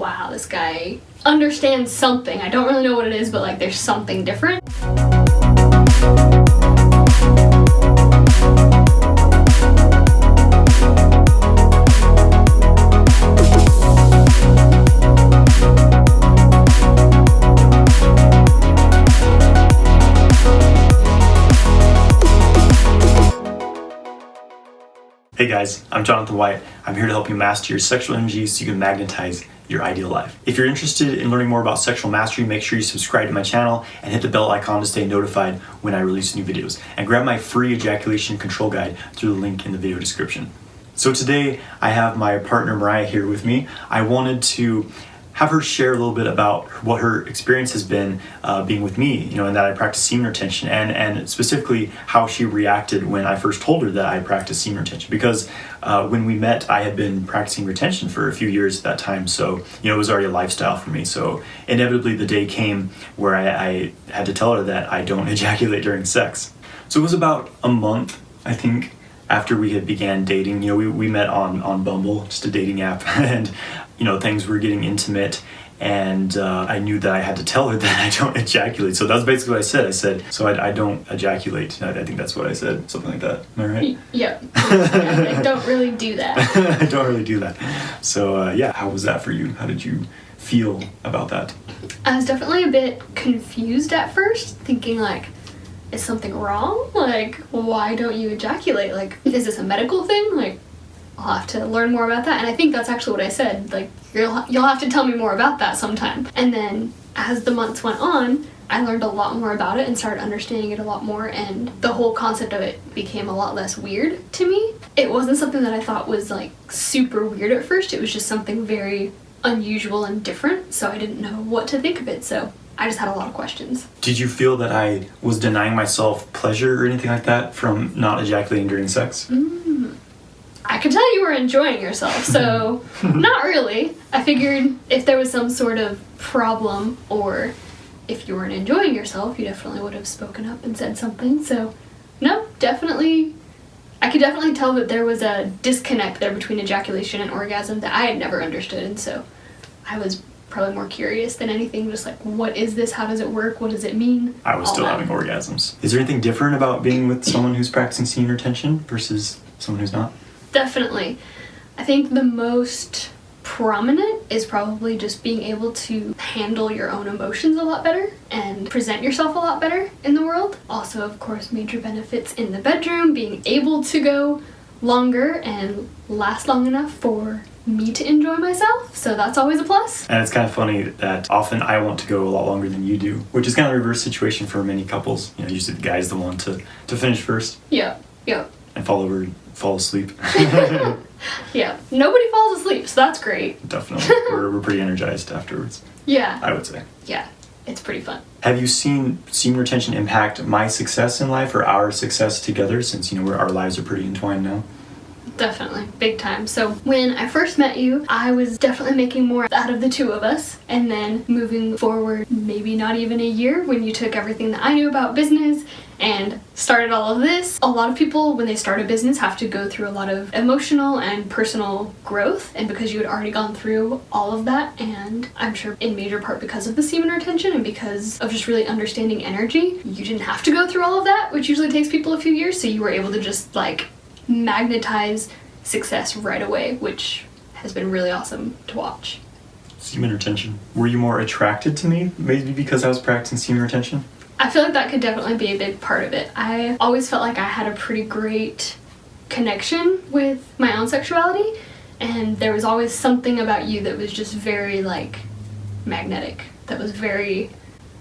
wow, this guy understands something. I don't really know what it is, but like there's something different. Hey guys, I'm Jonathan White. I'm here to help you master your sexual energy so you can magnetize your ideal life. If you're interested in learning more about sexual mastery, make sure you subscribe to my channel and hit the bell icon to stay notified when I release new videos. And grab my free ejaculation control guide through the link in the video description. So today I have my partner Mariah here with me. I wanted to have her share a little bit about what her experience has been being with me, and that I practice semen retention, and specifically how she reacted when I first told her that I practiced semen retention. Because when we met, I had been practicing retention for a few years at that time, so it was already a lifestyle for me. So inevitably the day came where I had to tell her that I don't ejaculate during sex. So it was about a month, I think, after we had began dating. We met on Bumble, just a dating app, and things were getting intimate, and I knew that I had to tell her that I don't ejaculate. So that's basically what I said. I said, so I don't ejaculate. I think that's what I said, something like that. Am I right? Yeah. I don't really do that. I don't really do that. So how was that for you? How did you feel about that? I was definitely a bit confused at first, thinking like, is something wrong? Like, why don't you ejaculate? Like, is this a medical thing? Like, I'll have to learn more about that. And I think that's actually what I said. Like, you'll have to tell me more about that sometime. And then as the months went on, I learned a lot more about it and started understanding it a lot more, and the whole concept of it became a lot less weird to me. It wasn't something that I thought was like super weird at first. It was just something very unusual and different, so I didn't know what to think of it. So I just had a lot of questions. Did you feel that I was denying myself pleasure or anything like that from not ejaculating during sex? I could tell you were enjoying yourself, so not really. I figured if there was some sort of problem, or if you weren't enjoying yourself, you definitely would have spoken up and said something. So no, definitely, I could definitely tell that there was a disconnect there between ejaculation and orgasm that I had never understood, and so I was probably more curious than anything, just like, what is this? How does it work? What does it mean? I was still having orgasms. Is there anything different about being with someone who's practicing semen retention versus someone who's not? Definitely. I think the most prominent is probably just being able to handle your own emotions a lot better and present yourself a lot better in the world. Also, of course, major benefits in the bedroom, being able to go longer and last long enough for me to enjoy myself, so that's always a plus. And it's kind of funny that often I want to go a lot longer than you do, which is kind of a reverse situation for many couples. Usually the guy's the one to finish first. Yeah. And fall asleep. Yeah, nobody falls asleep, so that's great. Definitely. We're pretty energized afterwards. Yeah. I would say. Yeah, it's pretty fun. Have you seen semen retention impact my success in life or our success together, since our lives are pretty entwined now? Definitely, big time. So when I first met you, I was definitely making more out of the two of us, and then moving forward, maybe not even a year, when you took everything that I knew about business and started all of this. A lot of people, when they start a business, have to go through a lot of emotional and personal growth, and because you had already gone through all of that, and I'm sure in major part because of the semen retention and because of just really understanding energy, you didn't have to go through all of that, which usually takes people a few years, so you were able to just like magnetize success right away, which has been really awesome to watch. Semen retention. Were you more attracted to me, maybe because I was practicing semen retention? I feel like that could definitely be a big part of it. I always felt like I had a pretty great connection with my own sexuality, and there was always something about you that was just very like magnetic, that was very,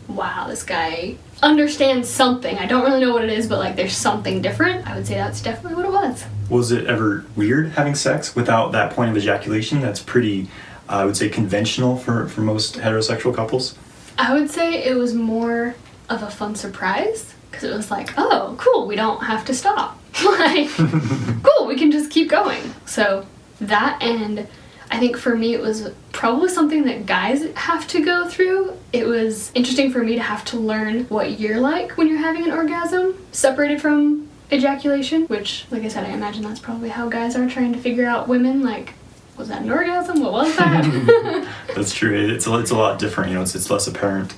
wow, this guy understands something. I don't really know what it is, but like there's something different. I would say that's definitely what it was. Was it ever weird having sex without that point of ejaculation? That's pretty, I would say, conventional for most heterosexual couples. I would say it was more of a fun surprise, because it was like, oh, cool, we don't have to stop. Like, cool, we can just keep going. So that, and I think for me it was probably something that guys have to go through. It was interesting for me to have to learn what you're like when you're having an orgasm separated from ejaculation, which, like I said, I imagine that's probably how guys are trying to figure out women, like, was that an orgasm? What was that? That's true. It's a lot different. It's less apparent,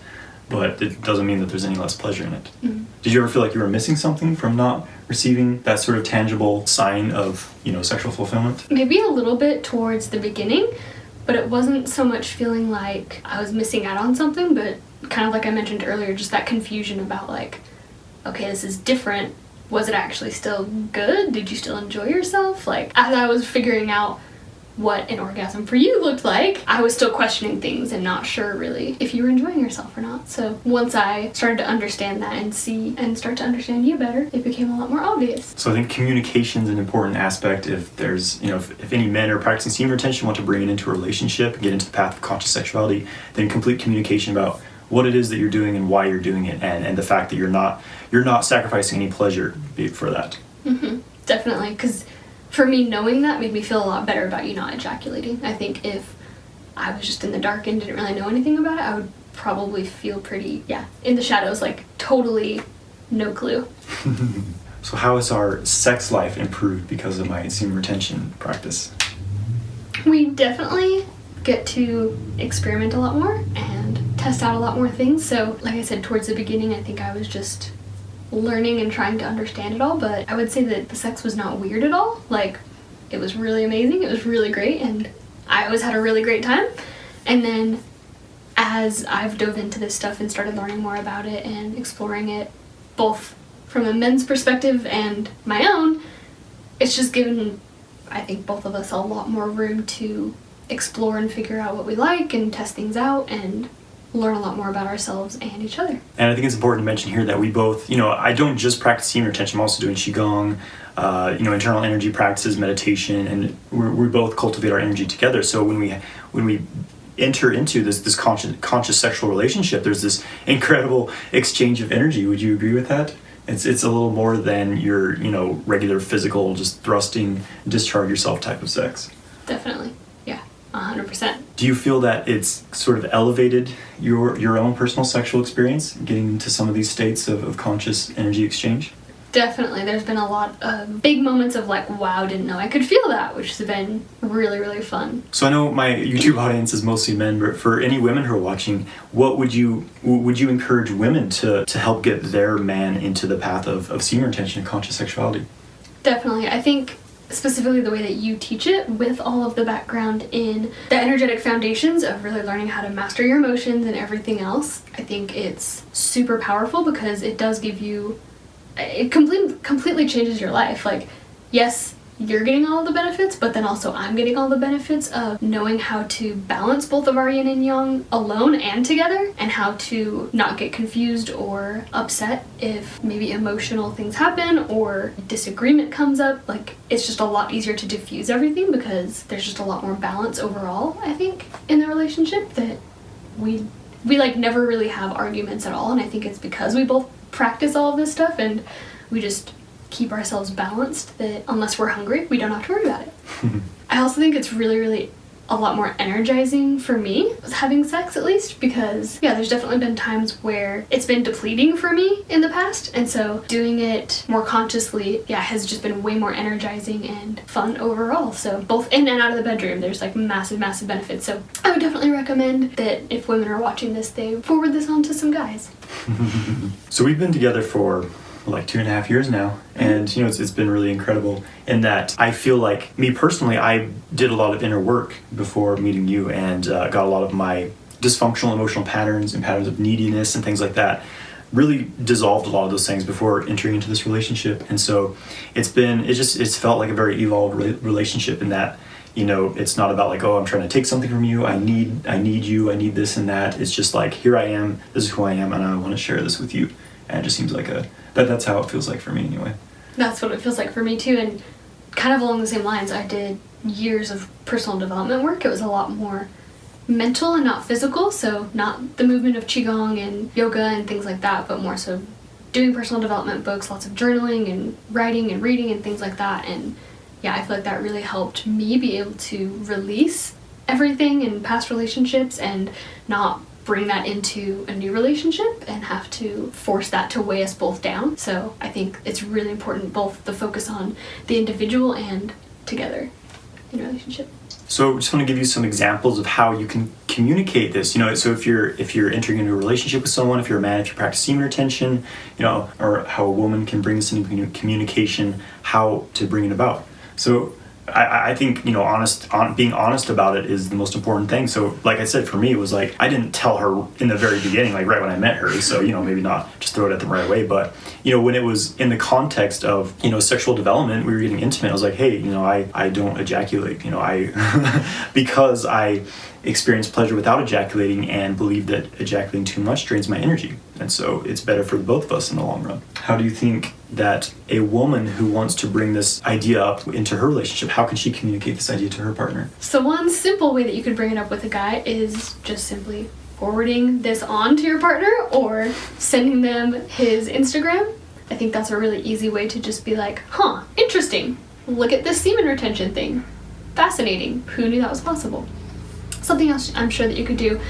but it doesn't mean that there's any less pleasure in it. Mm-hmm. Did you ever feel like you were missing something from not receiving that sort of tangible sign of, sexual fulfillment? Maybe a little bit towards the beginning, but it wasn't so much feeling like I was missing out on something, but kind of like I mentioned earlier, just that confusion about like, okay, this is different. Was it actually still good? Did you still enjoy yourself? Like, as I was figuring out what an orgasm for you looked like, I was still questioning things and not sure really if you were enjoying yourself or not. So once I started to understand that and start to understand you better, it became a lot more obvious. So I think communication is an important aspect. If there's, if any men are practicing semen retention want to bring it into a relationship and get into the path of conscious sexuality, then complete communication about what it is that you're doing and why you're doing it, and the fact that you're not sacrificing any pleasure for that. Mm-hmm. Definitely, because for me, knowing that made me feel a lot better about you not ejaculating. I think if I was just in the dark and didn't really know anything about it, I would probably feel pretty, in the shadows, like totally no clue. So how has our sex life improved because of my semen retention practice? We definitely get to experiment a lot more and test out a lot more things. So like I said, towards the beginning, I think I was just learning and trying to understand it all, but I would say that the sex was not weird at all. Like, it was really amazing, it was really great, and I always had a really great time. And then as I've dove into this stuff and started learning more about it and exploring it both from a men's perspective and my own, it's just given, I think, both of us a lot more room to explore and figure out what we like and test things out and learn a lot more about ourselves and each other. And I think it's important to mention here that we both, I don't just practice semen retention, I'm also doing Qigong, internal energy practices, meditation, and we both cultivate our energy together. So when we enter into this conscious sexual relationship, there's this incredible exchange of energy. Would you agree with that? It's a little more than your, regular physical, just thrusting, discharge yourself type of sex. Definitely. 100%. Do you feel that it's sort of elevated your own personal sexual experience, getting into some of these states of conscious energy exchange? Definitely. There's been a lot of big moments of like, wow, didn't know I could feel that, which has been really, really fun. So I know my YouTube audience is mostly men, but for any women who are watching, what would you encourage women to help get their man into the path of semen retention and conscious sexuality? Definitely. I think specifically the way that you teach it, with all of the background in the energetic foundations of really learning how to master your emotions and everything else, I think it's super powerful because it does give you, it completely changes your life. Like, yes, you're getting all the benefits, but then also I'm getting all the benefits of knowing how to balance both of our yin and yang alone and together, and how to not get confused or upset if maybe emotional things happen or disagreement comes up. Like, it's just a lot easier to diffuse everything because there's just a lot more balance overall, I think, in the relationship, that we like never really have arguments at all. And I think it's because we both practice all of this stuff and we just keep ourselves balanced, that unless we're hungry, we don't have to worry about it. I also think it's really, really a lot more energizing for me, having sex at least, because there's definitely been times where it's been depleting for me in the past, and so doing it more consciously has just been way more energizing and fun overall. So both in and out of the bedroom, there's like massive benefits. So I would definitely recommend that if women are watching this, they forward this on to some guys. So we've been together for like 2.5 years now, and it's been really incredible in that I feel like, me personally, I did a lot of inner work before meeting you, and got a lot of my dysfunctional emotional patterns and patterns of neediness and things like that really dissolved a lot of those things before entering into this relationship. And so it's felt like a very evolved relationship in that, it's not about like, oh, I'm trying to take something from you, I need you, I need this and that. It's just like, here I am, this is who I am, and I want to share this with you. And it just seems like that's how it feels like for me anyway. That's what it feels like for me too. And kind of along the same lines, I did years of personal development work. It was a lot more mental and not physical, so not the movement of Qigong and yoga and things like that, but more so doing personal development books, lots of journaling and writing and reading and things like that. And I feel like that really helped me be able to release everything in past relationships and not bring that into a new relationship and have to force that to weigh us both down. So I think it's really important both the focus on the individual and together in a relationship. So I just want to give you some examples of how you can communicate this. So if you're entering into a relationship with someone, if you're a man, if you practice semen retention, or how a woman can bring this into communication, how to bring it about. So I think being honest about it is the most important thing. So like I said, for me, it was like I didn't tell her in the very beginning, like right when I met her. So maybe not just throw it at them right away, but when it was in the context of sexual development, we were getting intimate. I was like, hey, I don't ejaculate. Because I experience pleasure without ejaculating and believe that ejaculating too much drains my energy, and so it's better for both of us in the long run. How do you think that a woman who wants to bring this idea up into her relationship, how can she communicate this idea to her partner? So one simple way that you could bring it up with a guy is just simply forwarding this on to your partner or sending them his Instagram. I think that's a really easy way to just be like, interesting, look at this semen retention thing, fascinating, who knew that was possible? Something else I'm sure that you could do,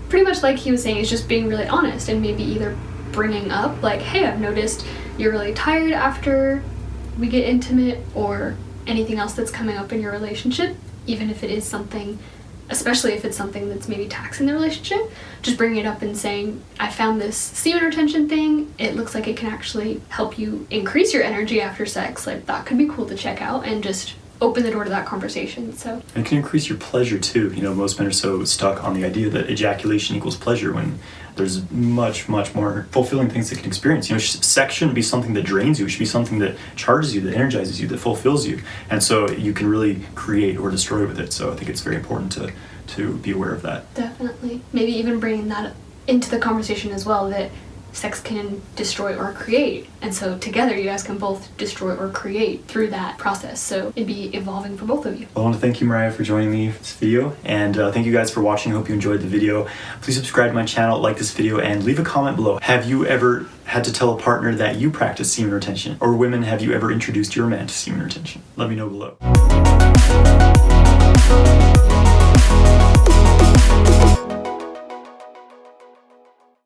pretty much like he was saying, is just being really honest and maybe either bringing up like, hey, I've noticed you're really tired after we get intimate, or anything else that's coming up in your relationship, even if it is something, especially if it's something that's maybe taxing the relationship, just bringing it up and saying, I found this semen retention thing, it looks like it can actually help you increase your energy after sex, like that could be cool to check out, and just open the door to that conversation. So it can increase your pleasure too. Most men are so stuck on the idea that ejaculation equals pleasure when there's much more fulfilling things they can experience. Sex shouldn't be something that drains you. It should be something that charges you, that energizes you, that fulfills you, and so you can really create or destroy with it. So I think it's very important to be aware of that. Definitely. Maybe even bringing that into the conversation as well, that sex can destroy or create, and so together you guys can both destroy or create through that process, so it'd be evolving for both of you. I want to thank you, Mariah, for joining me for this video, and thank you guys for watching. I hope you enjoyed the video. Please subscribe to my channel, like this video, and leave a comment below. Have you ever had to tell a partner that you practice semen retention? Or women, have you ever introduced your man to semen retention? Let me know below.